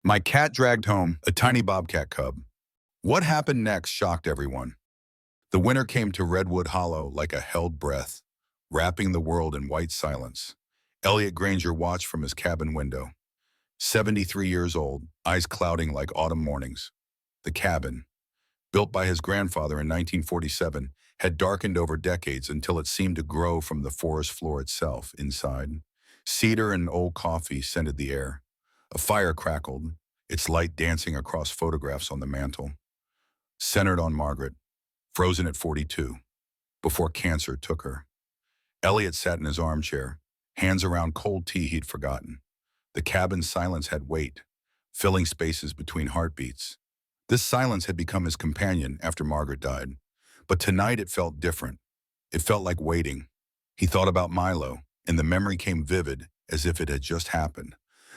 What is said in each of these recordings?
My cat dragged home a tiny bobcat cub. What happened next shocked everyone. The winter came to Redwood Hollow like a held breath, wrapping the world in white silence. Elliot Granger watched from his cabin window. 73 years old, eyes clouding like autumn mornings. The cabin, built by his grandfather in 1947, had darkened over decades until it seemed to grow from the forest floor itself inside. Cedar and old coffee scented the air. A fire crackled, its light dancing across photographs on the mantel. Centered on Margaret, frozen at 42, before cancer took her. Elliot sat in his armchair, hands around cold tea he'd forgotten. The cabin's silence had weight, filling spaces between heartbeats. This silence had become his companion after Margaret died. But tonight it felt different. It felt like waiting. He thought about Milo, and the memory came vivid as if it had just happened,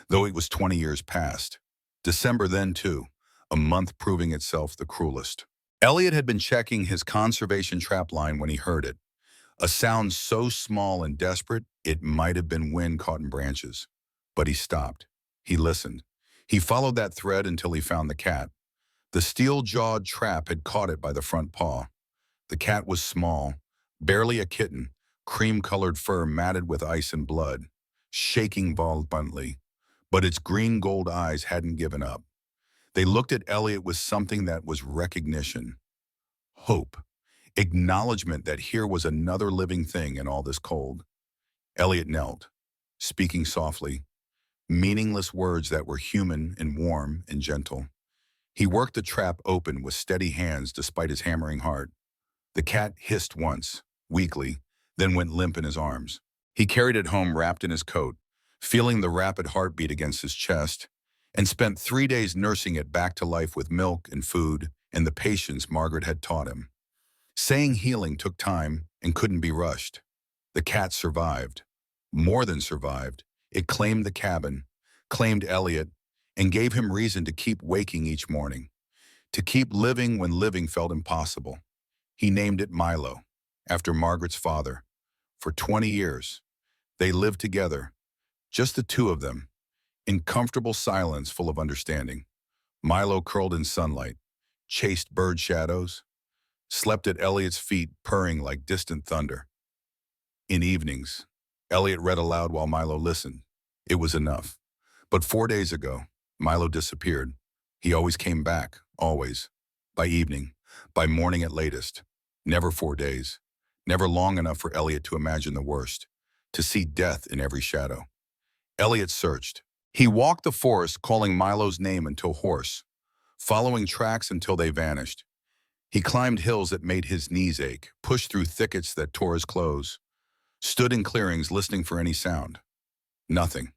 though it was 20 years past. December then, too, a month proving itself the cruelest. Elliot had been checking his conservation trap line when he heard it. A sound so small and desperate, it might have been wind caught in branches. But he stopped. He listened. He followed that thread until he found the cat. The steel-jawed trap had caught it by the front paw. The cat was small, barely a kitten, cream-colored fur matted with ice and blood, shaking violently. But its green-gold eyes hadn't given up. They looked at Elliot with something that was recognition, hope, acknowledgement that here was another living thing in all this cold. Elliot knelt, speaking softly, meaningless words that were human and warm and gentle. He worked the trap open with steady hands despite his hammering heart. The cat hissed once, weakly, then went limp in his arms. He carried it home wrapped in his coat, feeling the rapid heartbeat against his chest, and spent 3 days nursing it back to life with milk and food and the patience Margaret had taught him. Saying healing took time and couldn't be rushed. The cat survived. More than survived. It claimed the cabin, claimed Elliot, and gave him reason to keep waking each morning, to keep living when living felt impossible. He named it Milo, after Margaret's father. For 20 years, they lived together, just the two of them, in comfortable silence full of understanding. Milo curled in sunlight, chased bird shadows, slept at Elliot's feet purring like distant thunder. In evenings, Elliot read aloud while Milo listened. It was enough. But 4 days ago, Milo disappeared. He always came back, always. By evening, by morning at latest. Never 4 days. Never long enough for Elliot to imagine the worst, to see death in every shadow. Elliot searched. He walked the forest calling Milo's name until hoarse, following tracks until they vanished. He climbed hills that made his knees ache, pushed through thickets that tore his clothes, stood in clearings listening for any sound. Nothing.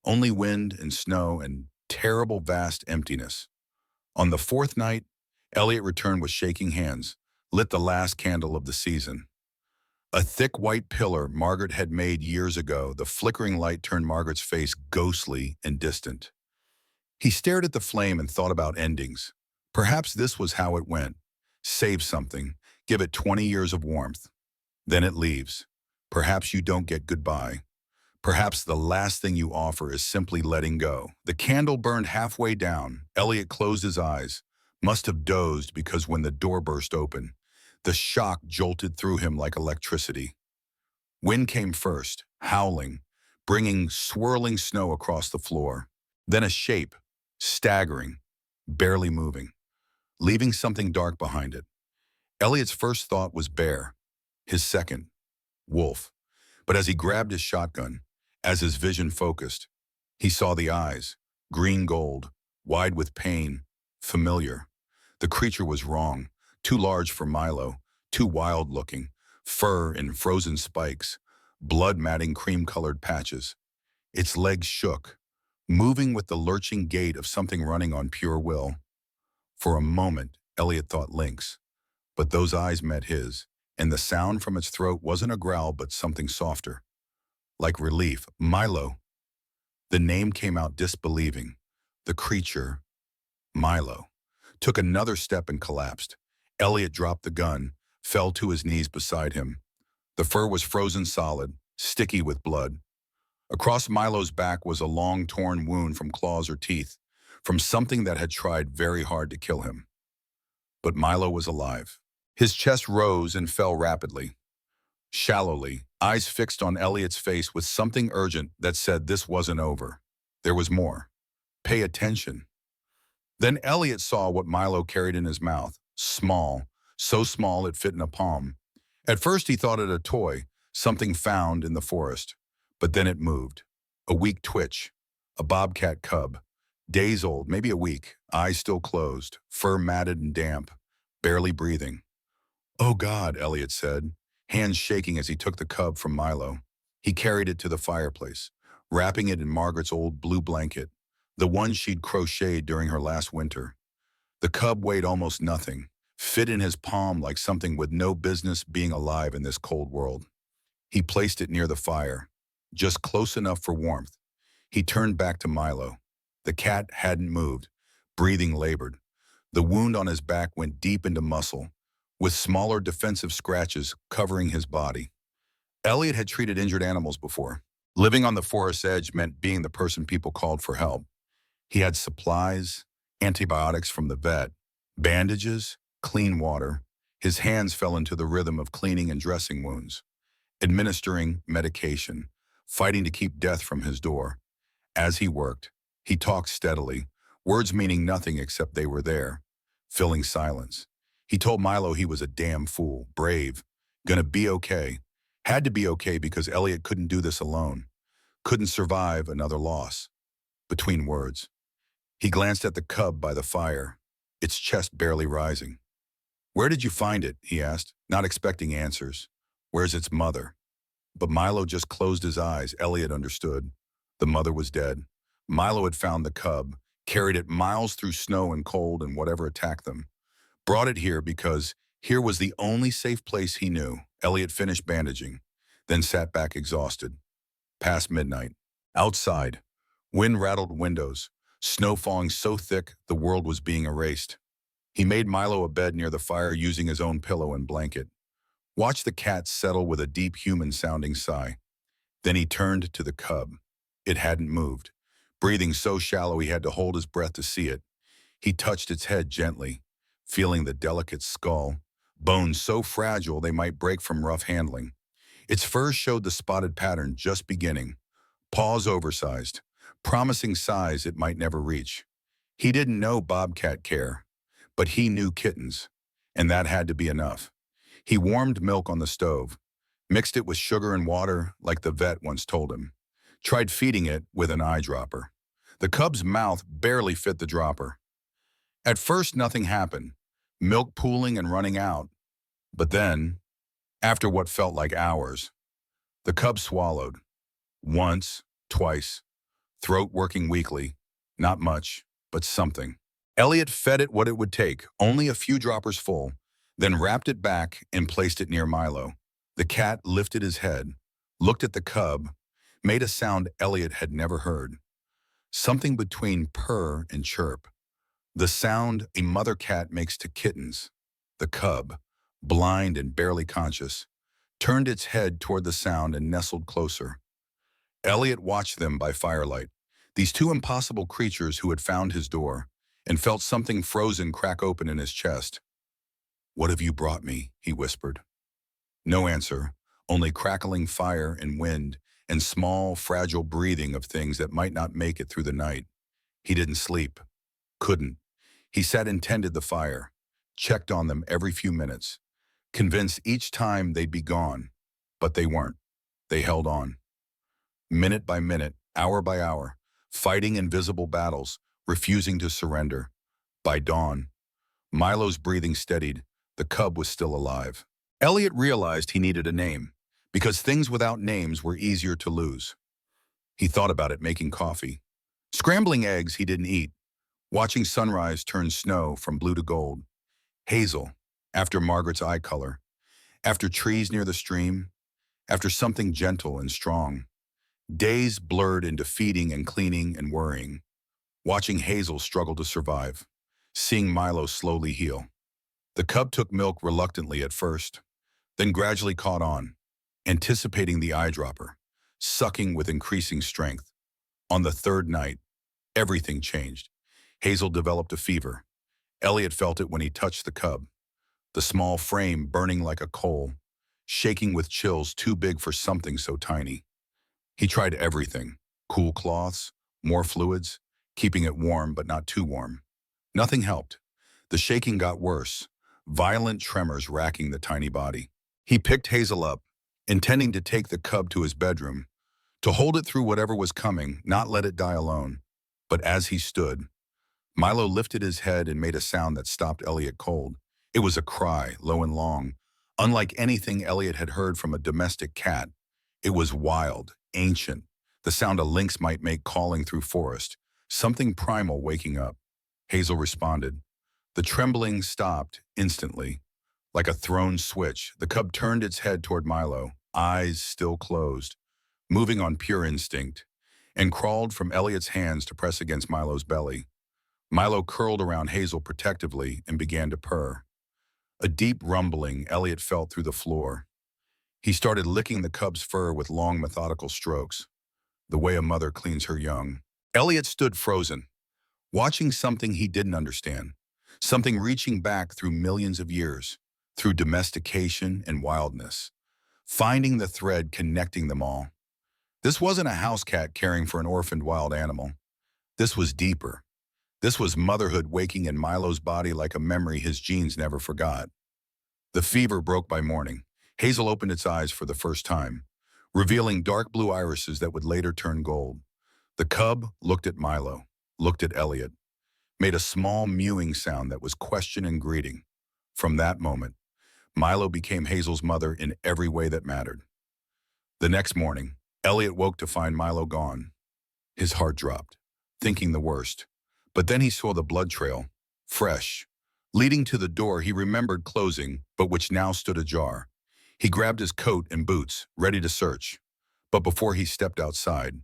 Only wind and snow and terrible vast emptiness. On the fourth night, Elliot returned with shaking hands, lit the last candle of the season. A thick white pillar Margaret had made years ago, the flickering light turned Margaret's face ghostly and distant. He stared at the flame and thought about endings. Perhaps this was how it went. Save something, give it 20 years of warmth. Then it leaves. Perhaps you don't get goodbye. Perhaps the last thing you offer is simply letting go. The candle burned halfway down. Elliot closed his eyes, must have dozed because when the door burst open, the shock jolted through him like electricity. Wind came first, howling, bringing swirling snow across the floor. Then a shape, staggering, barely moving, leaving something dark behind it. Elliot's first thought was bear, his second, wolf. But as he grabbed his shotgun, as his vision focused, he saw the eyes, green gold, wide with pain, familiar. The creature was wrong, too large for Milo, too wild-looking, fur in frozen spikes, blood-matting cream-colored patches. Its legs shook, moving with the lurching gait of something running on pure will. For a moment, Elliot thought lynx, but those eyes met his, and the sound from its throat wasn't a growl but something softer. Like relief, Milo. The name came out disbelieving. The creature, Milo, took another step and collapsed. Elliot dropped the gun, fell to his knees beside him. The fur was frozen solid, sticky with blood. Across Milo's back was a long torn wound from claws or teeth, from something that had tried very hard to kill him. But Milo was alive. His chest rose and fell rapidly, shallowly, eyes fixed on Elliot's face with something urgent that said this wasn't over. There was more. Pay attention. Then Elliot saw what Milo carried in his mouth, small, so small it fit in a palm. At first he thought it a toy, something found in the forest. But then it moved. A weak twitch. A bobcat cub. Days old, maybe a week, eyes still closed, fur matted and damp, barely breathing. "Oh God," Elliot said, hands shaking as he took the cub from Milo. He carried it to the fireplace, wrapping it in Margaret's old blue blanket, the one she'd crocheted during her last winter. The cub weighed almost nothing, fit in his palm like something with no business being alive in this cold world. He placed it near the fire, just close enough for warmth. He turned back to Milo. The cat hadn't moved, breathing labored. The wound on his back went deep into muscle, with smaller defensive scratches covering his body. Elliot had treated injured animals before. Living on the forest's edge meant being the person people called for help. He had supplies, antibiotics from the vet, bandages, clean water. His hands fell into the rhythm of cleaning and dressing wounds, administering medication, fighting to keep death from his door. As he worked, he talked steadily, words meaning nothing except they were there, filling silence. He told Milo he was a damn fool, brave, gonna be okay. Had to be okay because Elliot couldn't do this alone, couldn't survive another loss. Between words, he glanced at the cub by the fire, its chest barely rising. "Where did you find it?" he asked, not expecting answers. "Where's its mother?" But Milo just closed his eyes. Elliot understood. The mother was dead. Milo had found the cub, carried it miles through snow and cold and whatever attacked them. Brought it here because here was the only safe place he knew. Elliot finished bandaging, then sat back exhausted. Past midnight. Outside, wind rattled windows, snow falling so thick the world was being erased. He made Milo a bed near the fire using his own pillow and blanket. Watched the cat settle with a deep human-sounding sigh. Then he turned to the cub. It hadn't moved, breathing so shallow he had to hold his breath to see it. He touched its head gently, feeling the delicate skull, bones so fragile they might break from rough handling. Its fur showed the spotted pattern just beginning, paws oversized, promising size it might never reach. He didn't know bobcat care, but he knew kittens, and that had to be enough. He warmed milk on the stove, mixed it with sugar and water like the vet once told him, tried feeding it with an eyedropper. The cub's mouth barely fit the dropper. At first, nothing happened, milk pooling and running out. But then, after what felt like hours, the cub swallowed. Once, twice, throat working weakly, not much, but something. Elliot fed it what it would take, only a few droppers full, then wrapped it back and placed it near Milo. The cat lifted his head, looked at the cub, made a sound Elliot had never heard. Something between purr and chirp. The sound a mother cat makes to kittens. The cub, blind and barely conscious, turned its head toward the sound and nestled closer. Elliot watched them by firelight, these two impossible creatures who had found his door, and felt something frozen crack open in his chest. "What have you brought me?" he whispered. No answer, only crackling fire and wind and small, fragile breathing of things that might not make it through the night. He didn't sleep. Couldn't. He sat and tended the fire, checked on them every few minutes, convinced each time they'd be gone. But they weren't. They held on. Minute by minute, hour by hour, fighting invisible battles, refusing to surrender. By dawn, Milo's breathing steadied. The cub was still alive. Elliot realized he needed a name, because things without names were easier to lose. He thought about it making coffee. Scrambling eggs he didn't eat. Watching sunrise turn snow from blue to gold. Hazel, after Margaret's eye color. After trees near the stream. After something gentle and strong. Days blurred into feeding and cleaning and worrying. Watching Hazel struggle to survive. Seeing Milo slowly heal. The cub took milk reluctantly at first, then gradually caught on, anticipating the eyedropper, sucking with increasing strength. On the third night, everything changed. Hazel developed a fever. Elliot felt it when he touched the cub, the small frame burning like a coal, shaking with chills too big for something so tiny. He tried everything: cool cloths, more fluids, keeping it warm but not too warm. Nothing helped. The shaking got worse, violent tremors racking the tiny body. He picked Hazel up, intending to take the cub to his bedroom, to hold it through whatever was coming, not let it die alone. But as he stood, Milo lifted his head and made a sound that stopped Elliot cold. It was a cry, low and long, unlike anything Elliot had heard from a domestic cat. It was wild, ancient, the sound a lynx might make calling through forest, something primal waking up. Hazel responded. The trembling stopped instantly. Like a thrown switch, the cub turned its head toward Milo, eyes still closed, moving on pure instinct, and crawled from Elliot's hands to press against Milo's belly. Milo curled around Hazel protectively and began to purr. A deep rumbling Elliot felt through the floor. He started licking the cub's fur with long, methodical strokes, the way a mother cleans her young. Elliot stood frozen, watching something he didn't understand, something reaching back through millions of years, through domestication and wildness, finding the thread connecting them all. This wasn't a house cat caring for an orphaned wild animal. This was deeper. This was motherhood waking in Milo's body like a memory his genes never forgot. The fever broke by morning. Hazel opened its eyes for the first time, revealing dark blue irises that would later turn gold. The cub looked at Milo, looked at Elliot, made a small mewing sound that was question and greeting. From that moment, Milo became Hazel's mother in every way that mattered. The next morning, Elliot woke to find Milo gone. His heart dropped, thinking the worst. But then he saw the blood trail, fresh, leading to the door he remembered closing, but which now stood ajar. He grabbed his coat and boots, ready to search. But before he stepped outside,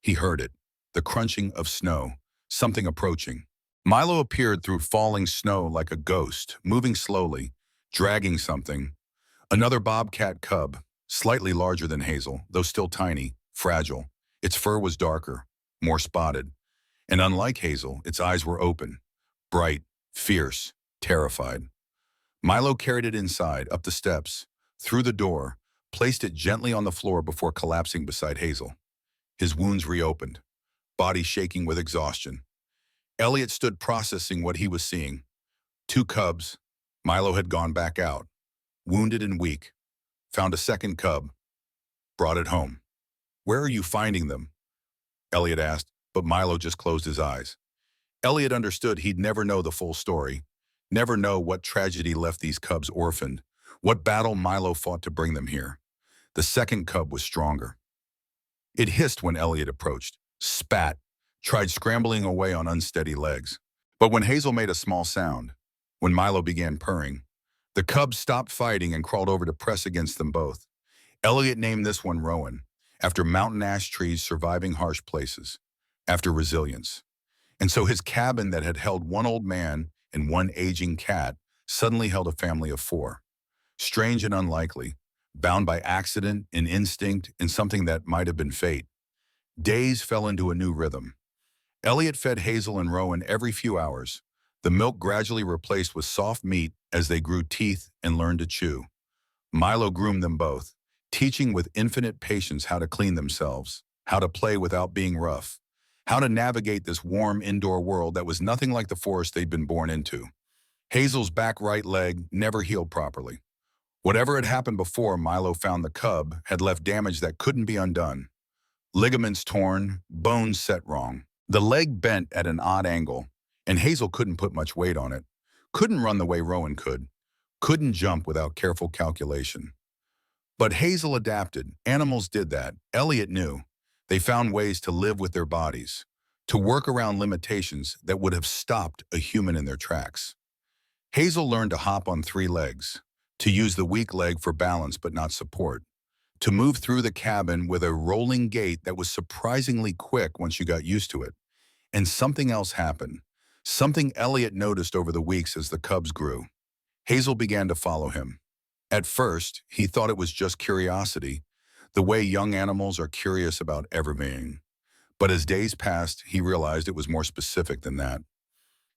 he heard it, the crunching of snow, something approaching. Milo appeared through falling snow like a ghost, moving slowly, dragging something. Another bobcat cub, slightly larger than Hazel, though still tiny, fragile. Its fur was darker, more spotted. And unlike Hazel, its eyes were open, bright, fierce, terrified. Milo carried it inside, up the steps, through the door, placed it gently on the floor before collapsing beside Hazel. His wounds reopened, body shaking with exhaustion. Elliot stood processing what he was seeing. Two cubs. Milo had gone back out, wounded and weak. Found a second cub. Brought it home. "Where are you finding them?" Elliot asked, but Milo just closed his eyes. Elliot understood he'd never know the full story, never know what tragedy left these cubs orphaned, what battle Milo fought to bring them here. The second cub was stronger. It hissed when Elliot approached, spat, tried scrambling away on unsteady legs. But when Hazel made a small sound, when Milo began purring, the cub stopped fighting and crawled over to press against them both. Elliot named this one Rowan, after mountain ash trees surviving harsh places, after resilience. And so his cabin that had held one old man and one aging cat suddenly held a family of four. Strange and unlikely, bound by accident and instinct and something that might have been fate. Days fell into a new rhythm. Elliot fed Hazel and Rowan every few hours, the milk gradually replaced with soft meat as they grew teeth and learned to chew. Milo groomed them both, teaching with infinite patience how to clean themselves, how to play without being rough, how to navigate this warm indoor world that was nothing like the forest they'd been born into. Hazel's back right leg never healed properly. Whatever had happened before Milo found the cub had left damage that couldn't be undone. Ligaments torn, bones set wrong. The leg bent at an odd angle, and Hazel couldn't put much weight on it, couldn't run the way Rowan could, couldn't jump without careful calculation. But Hazel adapted. Animals did that. Elliot knew. They found ways to live with their bodies, to work around limitations that would have stopped a human in their tracks. Hazel learned to hop on three legs, to use the weak leg for balance but not support, to move through the cabin with a rolling gait that was surprisingly quick once you got used to it. And something else happened, something Elliot noticed over the weeks as the cubs grew. Hazel began to follow him. At first, he thought it was just curiosity, the way young animals are curious about everything. But as days passed, he realized it was more specific than that.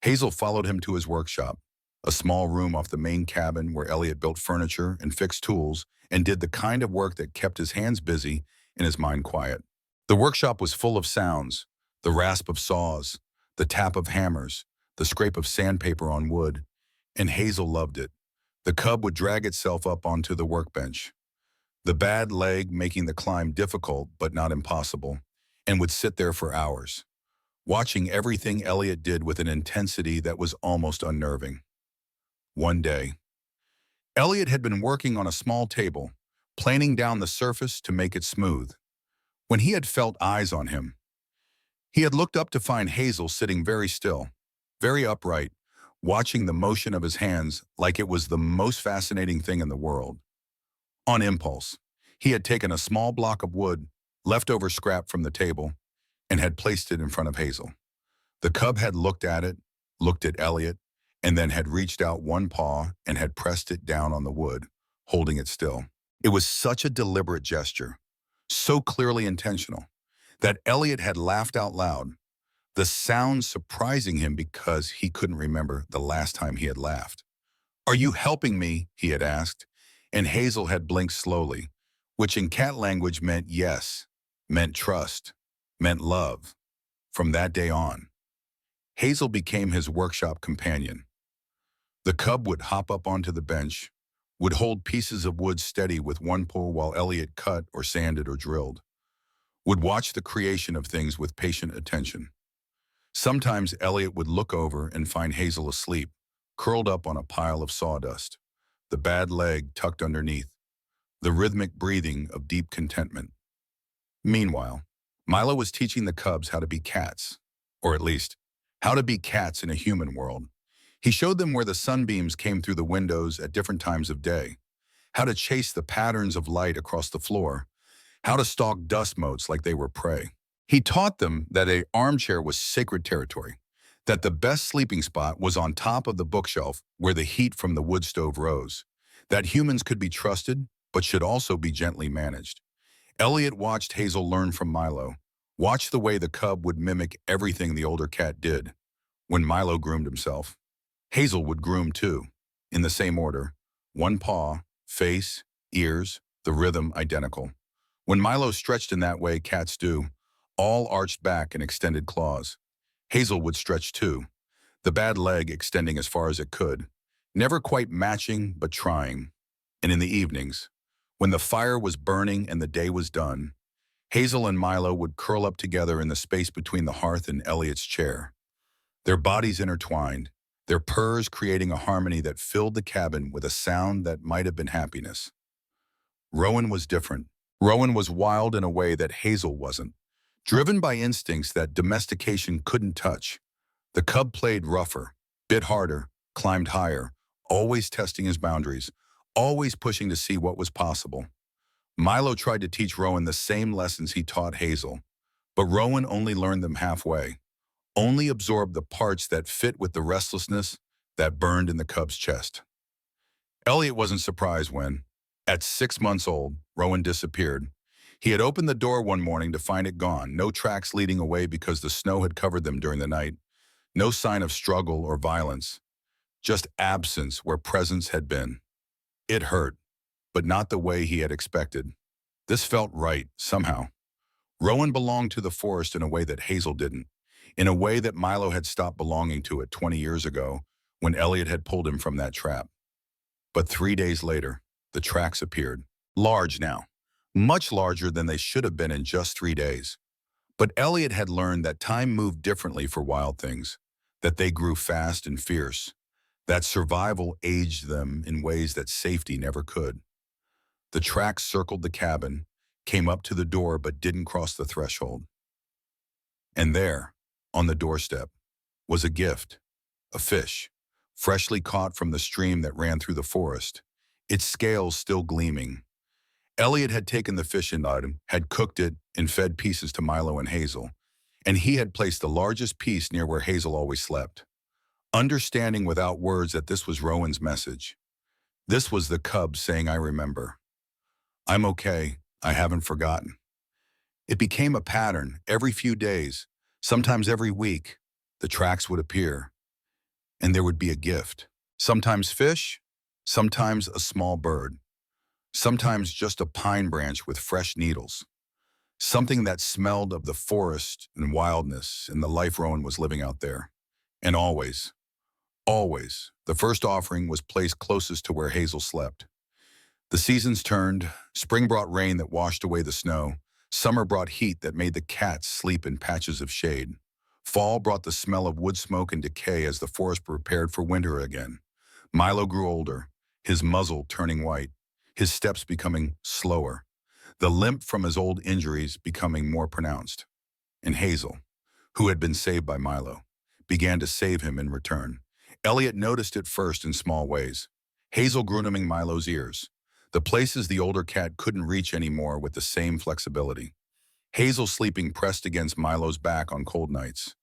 Hazel followed him to his workshop, a small room off the main cabin where Elliot built furniture and fixed tools and did the kind of work that kept his hands busy and his mind quiet. The workshop was full of sounds, the rasp of saws, the tap of hammers, the scrape of sandpaper on wood, and Hazel loved it. The cub would drag itself up onto the workbench, the bad leg making the climb difficult but not impossible, and would sit there for hours, watching everything Elliot did with an intensity that was almost unnerving. One day, Elliot had been working on a small table, planing down the surface to make it smooth, when he had felt eyes on him. He had looked up to find Hazel sitting very still, very upright, watching the motion of his hands like it was the most fascinating thing in the world. On impulse, he had taken a small block of wood, leftover scrap from the table, and had placed it in front of Hazel. The cub had looked at it, looked at Elliot, and then had reached out one paw and had pressed it down on the wood, holding it still. It was such a deliberate gesture, so clearly intentional, that Elliot had laughed out loud, the sound surprising him because he couldn't remember the last time he had laughed. "Are you helping me?" he had asked, and Hazel had blinked slowly, which in cat language meant yes, meant trust, meant love. From that day on, Hazel became his workshop companion. The cub would hop up onto the bench, would hold pieces of wood steady with one pull while Elliot cut or sanded or drilled, would watch the creation of things with patient attention. Sometimes Elliot would look over and find Hazel asleep, curled up on a pile of sawdust, the bad leg tucked underneath, the rhythmic breathing of deep contentment. Meanwhile, Milo was teaching the cubs how to be cats, or at least, how to be cats in a human world. He showed them where the sunbeams came through the windows at different times of day, how to chase the patterns of light across the floor, how to stalk dust motes like they were prey. He taught them that an armchair was sacred territory, that the best sleeping spot was on top of the bookshelf where the heat from the wood stove rose, that humans could be trusted but should also be gently managed. Elliot watched Hazel learn from Milo, watched the way the cub would mimic everything the older cat did. When Milo groomed himself, Hazel would groom too, in the same order, one paw, face, ears, the rhythm identical. When Milo stretched in that way cats do, all arched back and extended claws, Hazel would stretch too, the bad leg extending as far as it could, never quite matching but trying. And in the evenings, when the fire was burning and the day was done, Hazel and Milo would curl up together in the space between the hearth and Elliot's chair, their bodies intertwined, their purrs creating a harmony that filled the cabin with a sound that might have been happiness. Rowan was different. Rowan was wild in a way that Hazel wasn't, driven by instincts that domestication couldn't touch. The cub played rougher, bit harder, climbed higher, always testing his boundaries, always pushing to see what was possible. Milo tried to teach Rowan the same lessons he taught Hazel, but Rowan only learned them halfway, only absorbed the parts that fit with the restlessness that burned in the cub's chest. Elliot wasn't surprised when, at 6 months old, Rowan disappeared. He had opened the door one morning to find it gone, no tracks leading away because the snow had covered them during the night, no sign of struggle or violence, just absence where presence had been. It hurt, but not the way he had expected. This felt right, somehow. Rowan belonged to the forest in a way that Hazel didn't, in a way that Milo had stopped belonging to it 20 years ago when Elliot had pulled him from that trap. But 3 days later, the tracks appeared, large now, much larger than they should have been in just 3 days. But Elliot had learned that time moved differently for wild things, that they grew fast and fierce, that survival aged them in ways that safety never could. The tracks circled the cabin, came up to the door but didn't cross the threshold. And there, on the doorstep, was a gift, a fish, freshly caught from the stream that ran through the forest, its scales still gleaming. Elliot had taken the fish and had cooked it and fed pieces to Milo and Hazel, and he had placed the largest piece near where Hazel always slept, understanding without words that this was Rowan's message. This was the cub saying, "I remember. I'm okay. I haven't forgotten." It became a pattern. Every few days, sometimes every week, the tracks would appear. and there would be a gift. Sometimes fish, sometimes a small bird, sometimes just a pine branch with fresh needles. Something that smelled of the forest and wildness and the life Rowan was living out there. And always, the first offering was placed closest to where Hazel slept. The seasons turned. Spring brought rain that washed away the snow. Summer brought heat that made the cats sleep in patches of shade. Fall brought the smell of wood smoke and decay as the forest prepared for winter again. Milo grew older, his muzzle turning white, his steps becoming slower, the limp from his old injuries becoming more pronounced. And Hazel, who had been saved by Milo, began to save him in return. Elliot noticed it first in small ways. Hazel grooming Milo's ears, the places the older cat couldn't reach anymore with the same flexibility. Hazel sleeping pressed against Milo's back on cold nights,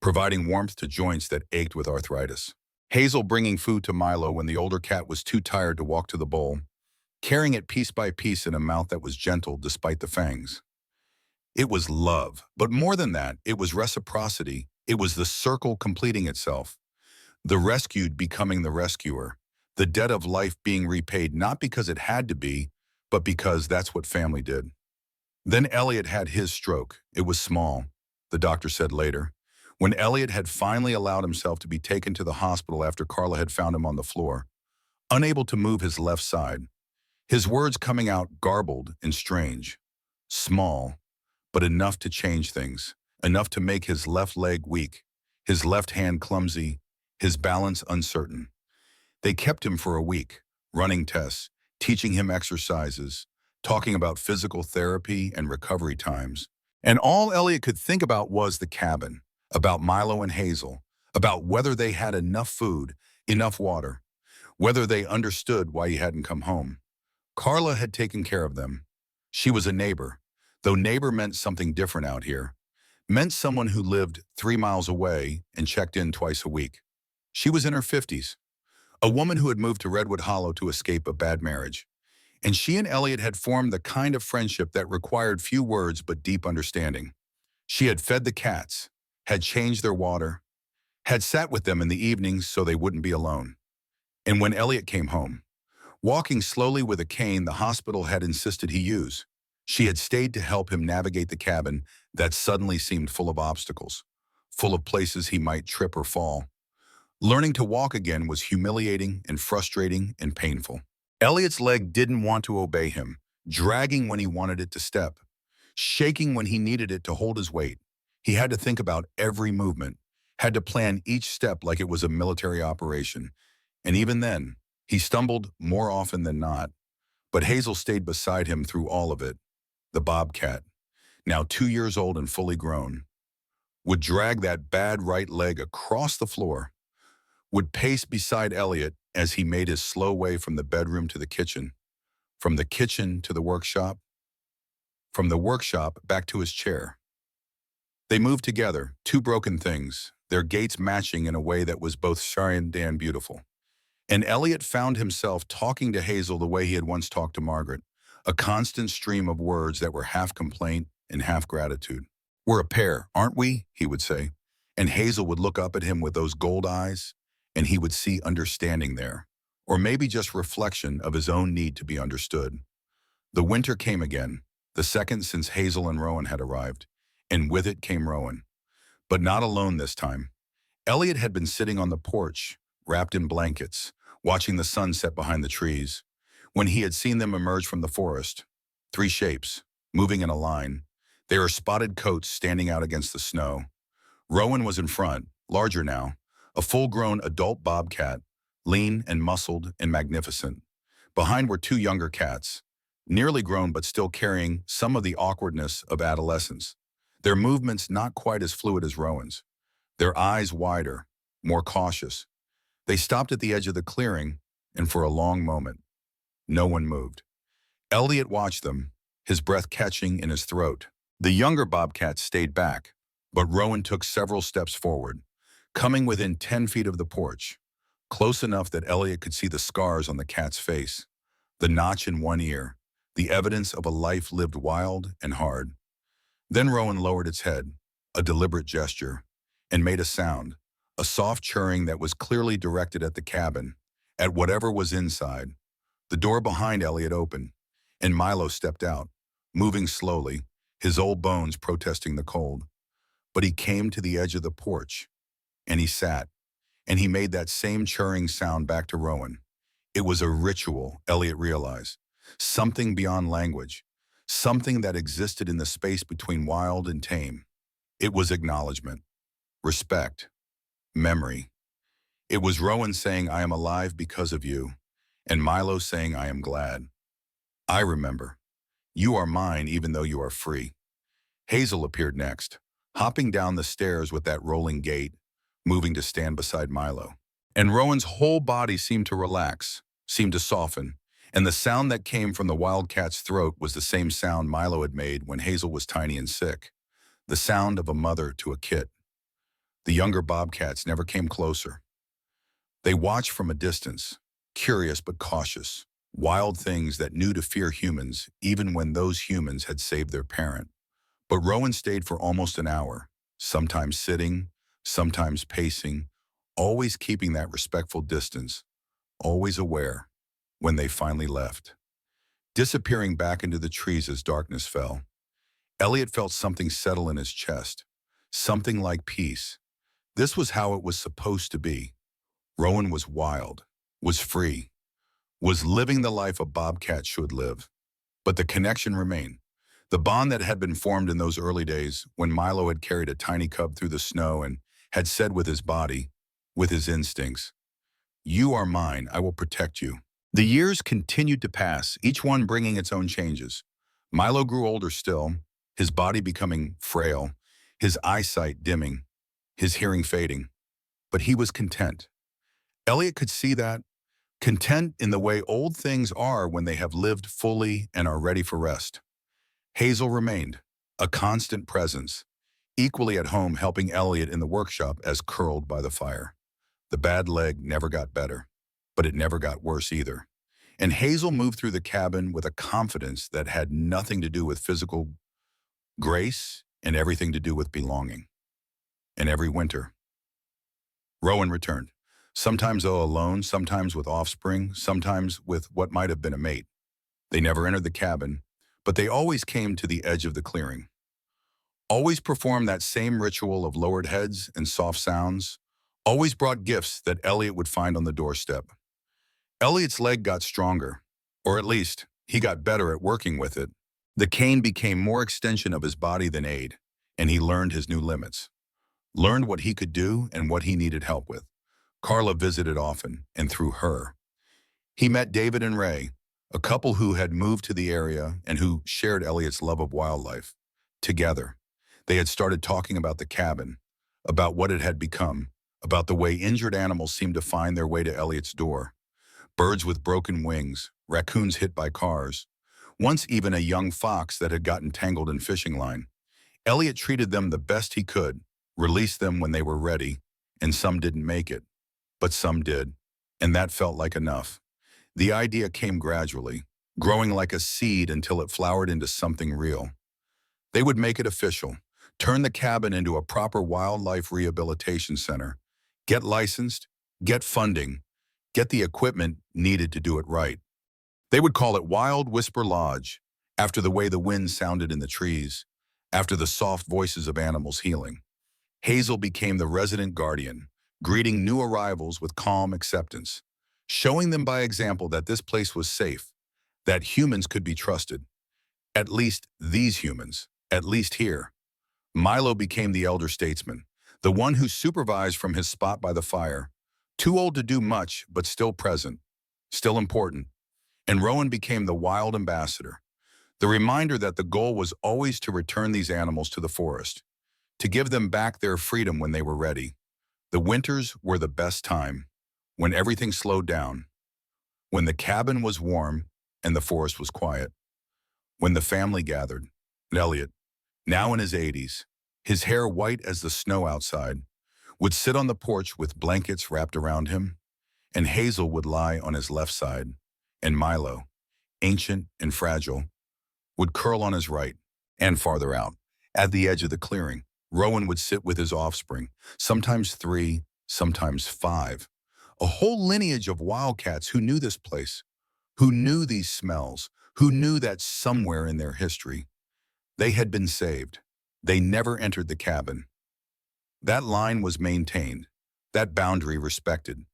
providing warmth to joints that ached with arthritis. Hazel bringing food to Milo when the older cat was too tired to walk to the bowl, carrying it piece by piece in a mouth that was gentle despite the fangs. It was love, but more than that, it was reciprocity. It was the circle completing itself. The rescued becoming the rescuer. The debt of life being repaid not because it had to be, but because that's what family did. Then Elliot had his stroke. It was small, the doctor said later. When Elliot had finally allowed himself to be taken to the hospital after Carla had found him on the floor, unable to move his left side, his words coming out garbled and strange. Small, but enough to change things, enough to make his left leg weak, his left hand clumsy, his balance uncertain. They kept him for a week, running tests, teaching him exercises, talking about physical therapy and recovery times. And all Elliot could think about was the cabin, about Milo and Hazel, about whether they had enough food, enough water, whether they understood why he hadn't come home. Carla had taken care of them. She was a neighbor, though neighbor meant something different out here. Meant someone who lived 3 miles away and checked in twice a week. She was in her 50s, a woman who had moved to Redwood Hollow to escape a bad marriage. And she and Elliot had formed the kind of friendship that required few words but deep understanding. She had fed the cats, had changed their water, had sat with them in the evenings so they wouldn't be alone. And when Elliot came home, walking slowly with a cane the hospital had insisted he use, she had stayed to help him navigate the cabin that suddenly seemed full of obstacles, full of places he might trip or fall. Learning to walk again was humiliating and frustrating and painful. Elliot's leg didn't want to obey him, dragging when he wanted it to step, shaking when he needed it to hold his weight. He had to think about every movement, had to plan each step like it was a military operation. And even then, he stumbled more often than not. But Hazel stayed beside him through all of it. The bobcat, now 2 years old and fully grown, would drag that bad right leg across the floor, would pace beside Elliot as he made his slow way from the bedroom to the kitchen, from the kitchen to the workshop, from the workshop back to his chair. They moved together, two broken things, their gaits matching in a way that was both shy and beautiful. And Elliot found himself talking to Hazel the way he had once talked to Margaret, a constant stream of words that were half complaint and half gratitude. "We're a pair, aren't we?" he would say. And Hazel would look up at him with those gold eyes, and he would see understanding there, or maybe just reflection of his own need to be understood. The winter came again, the second since Hazel and Rowan had arrived, and with it came Rowan. But not alone this time. Elliot had been sitting on the porch, wrapped in blankets, watching the sun set behind the trees, when he had seen them emerge from the forest. 3 shapes, moving in a line, their spotted coats standing out against the snow. Rowan was in front, larger now, a full-grown adult bobcat, lean and muscled and magnificent. Behind were 2 younger cats, nearly grown but still carrying some of the awkwardness of adolescence. Their movements not quite as fluid as Rowan's, their eyes wider, more cautious. They stopped at the edge of the clearing, and for a long moment, no one moved. Elliot watched them, his breath catching in his throat. The younger bobcat stayed back, but Rowan took several steps forward, coming within 10 feet of the porch, close enough that Elliot could see the scars on the cat's face, the notch in one ear, the evidence of a life lived wild and hard. Then Rowan lowered its head, a deliberate gesture, and made a sound, a soft churring that was clearly directed at the cabin, at whatever was inside. The door behind Elliot opened, and Milo stepped out, moving slowly, his old bones protesting the cold. But he came to the edge of the porch, and he sat, and he made that same churring sound back to Rowan. It was a ritual, Elliot realized, something beyond language, something that existed in the space between wild and tame. It was acknowledgement, respect, memory. It was Rowan saying, "I am alive because of you," and Milo saying, "I am glad. I remember. You are mine even though you are free." Hazel appeared next, hopping down the stairs with that rolling gait, moving to stand beside Milo. And Rowan's whole body seemed to relax, seemed to soften, and the sound that came from the wildcat's throat was the same sound Milo had made when Hazel was tiny and sick, the sound of a mother to a kit. The younger bobcats never came closer. They watched from a distance, curious but cautious, wild things that knew to fear humans even when those humans had saved their parent. But Rowan stayed for almost an hour, sometimes sitting, sometimes pacing, always keeping that respectful distance, always aware, when they finally left. Disappearing back into the trees as darkness fell, Elliot felt something settle in his chest, something like peace. This was how it was supposed to be. Rowan was wild, was free, was living the life a bobcat should live. But the connection remained. The bond that had been formed in those early days when Milo had carried a tiny cub through the snow and had said with his body, with his instincts, "You are mine, I will protect you." The years continued to pass, each one bringing its own changes. Milo grew older still, his body becoming frail, his eyesight dimming, his hearing fading. But he was content. Elliot could see that, content in the way old things are when they have lived fully and are ready for rest. Hazel remained, a constant presence, equally at home helping Elliot in the workshop as curled by the fire. The bad leg never got better, but it never got worse either. And Hazel moved through the cabin with a confidence that had nothing to do with physical grace and everything to do with belonging. And every winter, Rowan returned, sometimes alone, sometimes with offspring, sometimes with what might have been a mate. They never entered the cabin, but they always came to the edge of the clearing. Always performed that same ritual of lowered heads and soft sounds. Always brought gifts that Elliot would find on the doorstep. Elliot's leg got stronger, or at least, he got better at working with it. The cane became more extension of his body than aid, and he learned his new limits. Learned what he could do and what he needed help with. Carla visited often, and through her, he met David and Ray, a couple who had moved to the area and who shared Elliot's love of wildlife. Together, they had started talking about the cabin, about what it had become, about the way injured animals seemed to find their way to Elliot's door. Birds with broken wings, raccoons hit by cars, once even a young fox that had gotten tangled in fishing line. Elliot treated them the best he could, released them when they were ready, and some didn't make it, but some did, and that felt like enough. The idea came gradually, growing like a seed until it flowered into something real. They would make it official, turn the cabin into a proper wildlife rehabilitation center, get licensed, get funding, get the equipment needed to do it right. They would call it Wild Whisper Lodge, after the way the wind sounded in the trees, after the soft voices of animals healing. Hazel became the resident guardian, greeting new arrivals with calm acceptance, showing them by example that this place was safe, that humans could be trusted. At least these humans, at least here. Milo became the elder statesman, the one who supervised from his spot by the fire, too old to do much, but still present, still important. And Rowan became the wild ambassador, the reminder that the goal was always to return these animals to the forest, to give them back their freedom when they were ready. The winters were the best time, when everything slowed down, when the cabin was warm and the forest was quiet, when the family gathered. And Elliot, now in his 80s, his hair white as the snow outside, would sit on the porch with blankets wrapped around him, and Hazel would lie on his left side, and Milo, ancient and fragile, would curl on his right, and farther out, at the edge of the clearing. Rowan would sit with his offspring, sometimes 3, sometimes 5. A whole lineage of wildcats who knew this place, who knew these smells, who knew that somewhere in their history, they had been saved. They never entered the cabin. That line was maintained, that boundary respected.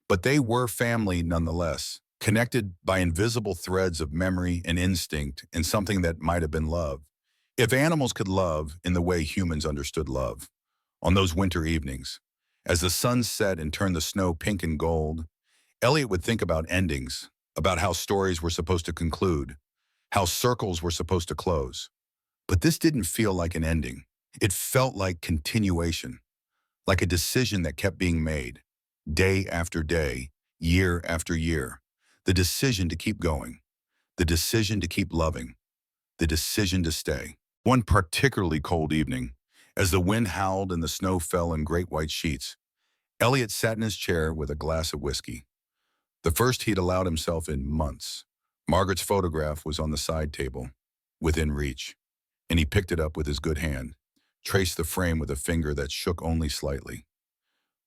But they were family nonetheless, connected by invisible threads of memory and instinct and something that might have been love. If animals could love in the way humans understood love, on those winter evenings, as the sun set and turned the snow pink and gold, Elliot would think about endings, about how stories were supposed to conclude, how circles were supposed to close. But this didn't feel like an ending. It felt like continuation, like a decision that kept being made, day after day, year after year. The decision to keep going, the decision to keep loving, the decision to stay. One particularly cold evening, as the wind howled and the snow fell in great white sheets, Elliot sat in his chair with a glass of whiskey. The first he'd allowed himself in months. Margaret's photograph was on the side table, within reach, and he picked it up with his good hand, traced the frame with a finger that shook only slightly.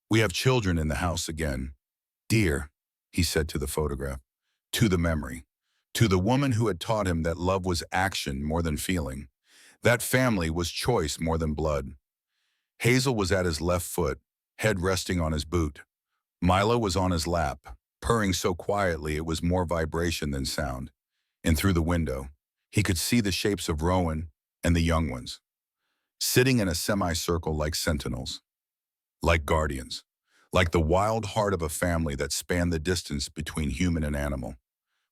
"We have children in the house again. Dear," he said to the photograph, to the memory, to the woman who had taught him that love was action more than feeling, that family was choice more than blood. Hazel was at his left foot, head resting on his boot. Milo was on his lap, purring so quietly it was more vibration than sound. And through the window, he could see the shapes of Rowan and the young ones, sitting in a semicircle like sentinels, like guardians, like the wild heart of a family that spanned the distance between human and animal,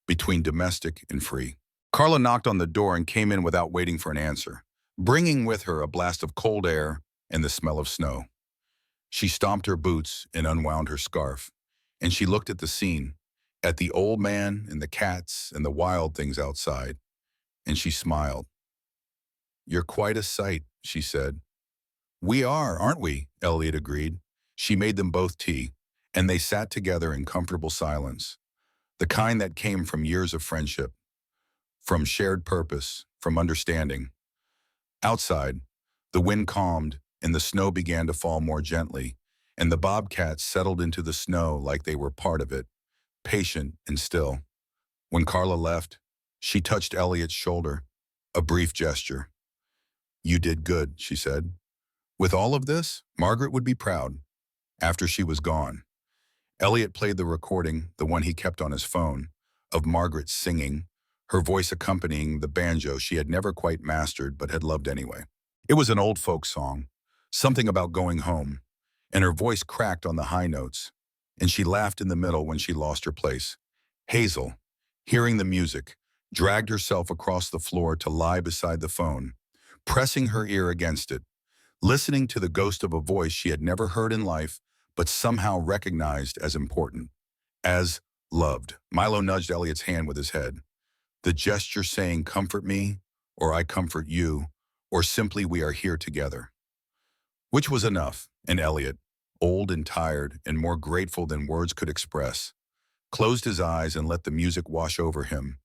between domestic and free. Carla knocked on the door and came in without waiting for an answer, bringing with her a blast of cold air and the smell of snow. She stomped her boots and unwound her scarf, and she looked at the scene, at the old man and the cats and the wild things outside, and she smiled. "You're quite a sight," she said. "We are, aren't we?" Elliot agreed. She made them both tea, and they sat together in comfortable silence, the kind that came from years of friendship, from shared purpose, from understanding. Outside, the wind calmed and the snow began to fall more gently, and the bobcats settled into the snow like they were part of it, patient and still. When Carla left, she touched Elliot's shoulder, a brief gesture. "You did good," she said. With all of this, Margaret would be proud. After she was gone, Elliot played the recording, the one he kept on his phone, of Margaret singing, her voice accompanying the banjo she had never quite mastered but had loved anyway. It was an old folk song, something about going home, and her voice cracked on the high notes, and she laughed in the middle when she lost her place. Hazel, hearing the music, dragged herself across the floor to lie beside the phone, pressing her ear against it, listening to the ghost of a voice she had never heard in life, but somehow recognized as important, as loved. Milo nudged Elliot's hand with his head, the gesture saying, "Comfort me," or "I comfort you," or simply, "We are here together." Which was enough, and Elliot, old and tired and more grateful than words could express, closed his eyes and let the music wash over him,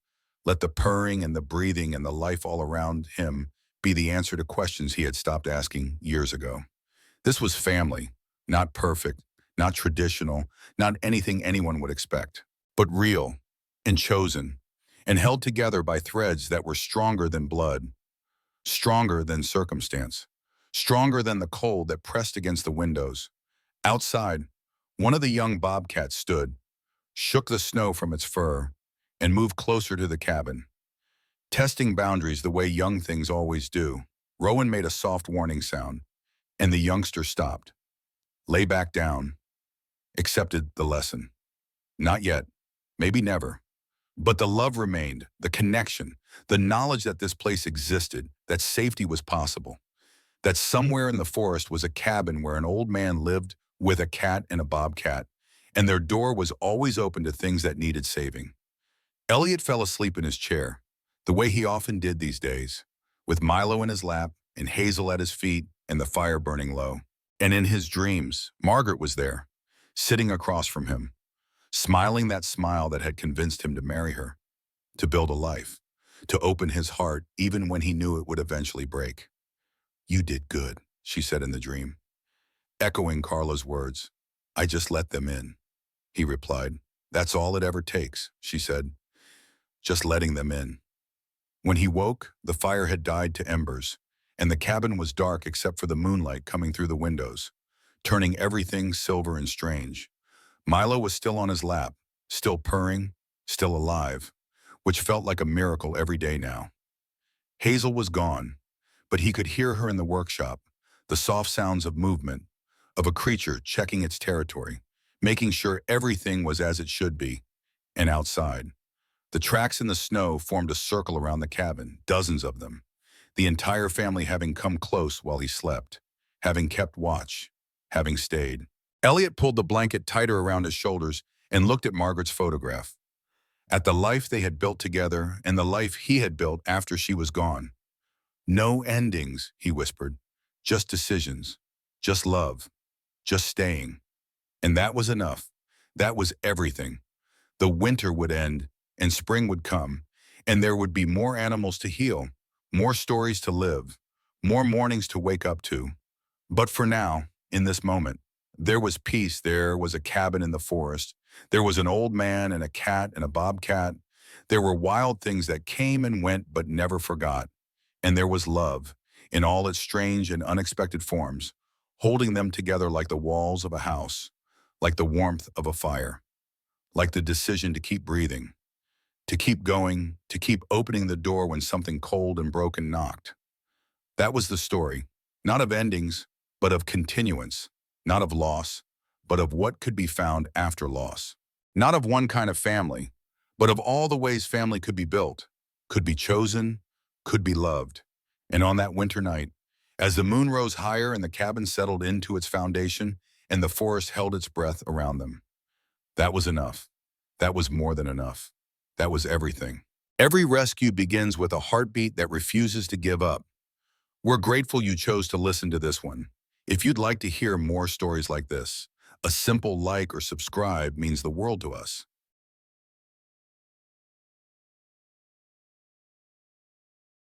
let the purring and the breathing and the life all around him be the answer to questions he had stopped asking years ago. This was family, not perfect, not traditional, not anything anyone would expect, but real and chosen and held together by threads that were stronger than blood, stronger than circumstance, stronger than the cold that pressed against the windows. Outside, one of the young bobcats stood, shook the snow from its fur, and moved closer to the cabin, testing boundaries the way young things always do. Rowan made a soft warning sound, and the youngster stopped. Lay back down, accepted the lesson. Not yet, maybe never. But the love remained, the connection, the knowledge that this place existed, that safety was possible, that somewhere in the forest was a cabin where an old man lived with a cat and a bobcat, and their door was always open to things that needed saving. Elliot fell asleep in his chair, the way he often did these days, with Milo in his lap and Hazel at his feet and the fire burning low. And in his dreams, Margaret was there, sitting across from him, smiling that smile that had convinced him to marry her, to build a life, to open his heart even when he knew it would eventually break. "You did good," she said in the dream, echoing Carla's words. I just let them in, he replied. That's all it ever takes, she said, just letting them in. When he woke, the fire had died to embers, and the cabin was dark except for the moonlight coming through the windows, turning everything silver and strange. Milo was still on his lap, still purring, still alive, which felt like a miracle every day now. Hazel was gone, but he could hear her in the workshop, the soft sounds of movement, of a creature checking its territory, making sure everything was as it should be. And outside, the tracks in the snow formed a circle around the cabin, dozens of them, the entire family having come close while he slept, having kept watch, having stayed. Elliot pulled the blanket tighter around his shoulders and looked at Margaret's photograph, at the life they had built together and the life he had built after she was gone. No endings, he whispered, just decisions, just love, just staying. And that was enough. That was everything. The winter would end, and spring would come, and there would be more animals to heal, more stories to live, more mornings to wake up to. But for now, in this moment, there was peace. There was a cabin in the forest. There was an old man and a cat and a bobcat. There were wild things that came and went but never forgot. And there was love, in all its strange and unexpected forms, holding them together like the walls of a house, like the warmth of a fire, like the decision to keep breathing, to keep going, to keep opening the door when something cold and broken knocked. That was the story, not of endings, but of continuance, not of loss, but of what could be found after loss. Not of one kind of family, but of all the ways family could be built, could be chosen, could be loved. And on that winter night, as the moon rose higher and the cabin settled into its foundation and the forest held its breath around them, that was enough. That was more than enough. That was everything. Every rescue begins with a heartbeat that refuses to give up. We're grateful you chose to listen to this one. If you'd like to hear more stories like this, a simple like or subscribe means the world to us.